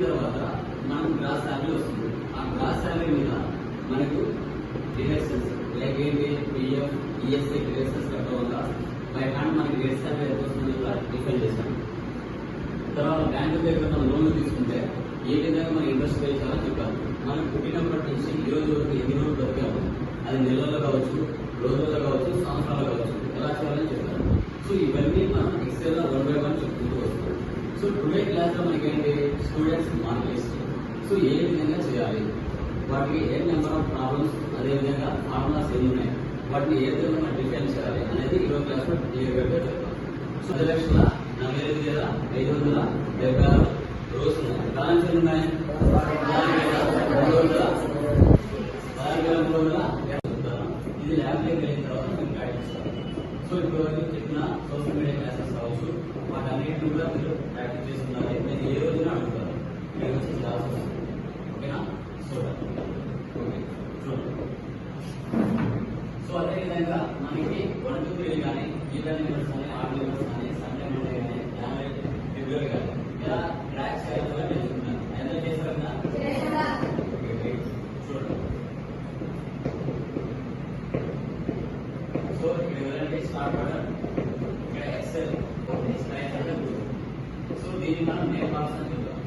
తర్వాత మనకు gross salary వస్తుంది. ఆ గ్రాస్ శాలరీ మీద మనకు డిడక్షన్స్ లైక్ ఏంటి పిఎఫ్ ఈఎస్ఐ డిడక్షన్స్ కట్టడం వల్ల బై హ్యాండ్ మనకి గ్రేట్ శాలరీ ఎంత వస్తుంది కూడా డిఫైన్ చేశాను. తర్వాత బ్యాంకు దగ్గర మనం లోన్లు తీసుకుంటే ఏ విధంగా మనం ఇంట్రెస్ట్ పే చేయాలో చెప్పాలి. మనం పుట్టినప్పటి నుంచి ఈ రోజు వరకు ఎన్ని రోజులు బతికాము, అది నెలల్లో కావచ్చు, రోజుల్లో కావచ్చు, సంవత్సరాలు కావచ్చు, ఎలా చేయాలని చెప్పారు. సో ఇవన్నీ మనం ఎక్సెల్ లో 1 by 1 చెప్పుకుంటూ వస్తాం. సో టుడే క్లాస్ లో మనకి ఏంటి స్టూడెంట్స్ మార్కెట్స్ సో ఏ విధంగా చేయాలి, వాటికి ఏ నెంబర్ ఆఫ్ ప్రాబ్లమ్స్, అదేవిధంగా ఫార్ములాస్ ఏమి ఉన్నాయి, వాటిని ఏ విధంగా మనం డిఫైన్ చేయాలి అనేది ఈరోజు క్లాస్ లో క్లియర్గా చెప్తాం. సో 10,45,576 రోజు ఉన్నాయి. బ్యాలెన్స్ ఎన్ని ఉన్నాయి? 4,300. ఇది ల్యాబ్ లోకి వెళ్ళిన తర్వాత మేము గైడ్ చేస్తాం. సో ఇప్పుడు చెప్పిన సోషల్ మీడియా క్లాసెస్ కావచ్చు, వాటన్నిటిని కూడా మీరు ప్రాక్టీస్ చేస్తున్నారు. నేను ఏ రోజున అడుగుతాను మీరు వచ్చి క్లాస్ వస్తుంది. ఓకేనా? చూడండి. ఓకే చూడండి. సో అదేవిధంగా మనకి 1 to 3 కానీ ఈవెన్ మెంబర్స్ కానీ ఆర్డ్ మెంబర్స్ కానీ సండే మండే కానీ జనవరి ఫిబ్రవరి కానీ ఇలా ట్రాక్ చేయాలి కూడా తెలుసుకున్నాను. ఎంత చేశారు కదా? చూడండి. సో ఇక్కడ ఎవరంటే స్టార్ట్ బటన్, ఇక్కడ ఎక్సెల్, స్లైడ్స్ అంటే సో దీన్ని మనం నేమ్ బాక్స్ అని చెప్తాం,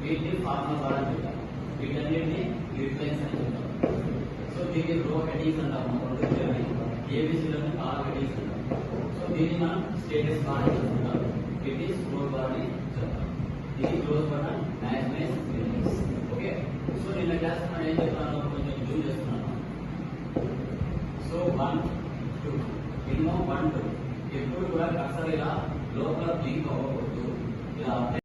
వీటిని ఫార్ములా బార్ అని చెప్తాం, వీటన్నిటిని రిఫరెన్స్ అని చెప్తాం. సో దీన్ని రో హెడింగ్స్ అంటాము, ఏబిసిలోని ఆర్ హెడింగ్స్ అంటాం. సో దీన్ని మనం స్టేటస్ బార్ అని చెప్తాం, ఇది స్క్రోల్ బార్ అని చెప్తాం, ఇది close button, maximize limits. Okay. So నిన్న క్లాస్ మనం ఏం చెప్తాను కొంచెం జూమ్ చేస్తున్నాను. సో 1 2 మినిమం 1 2 ఎప్పుడు కూడా కర్సర్ ఇలా లోపల బ్లింక్ అవ్వకూడదు. ఇలా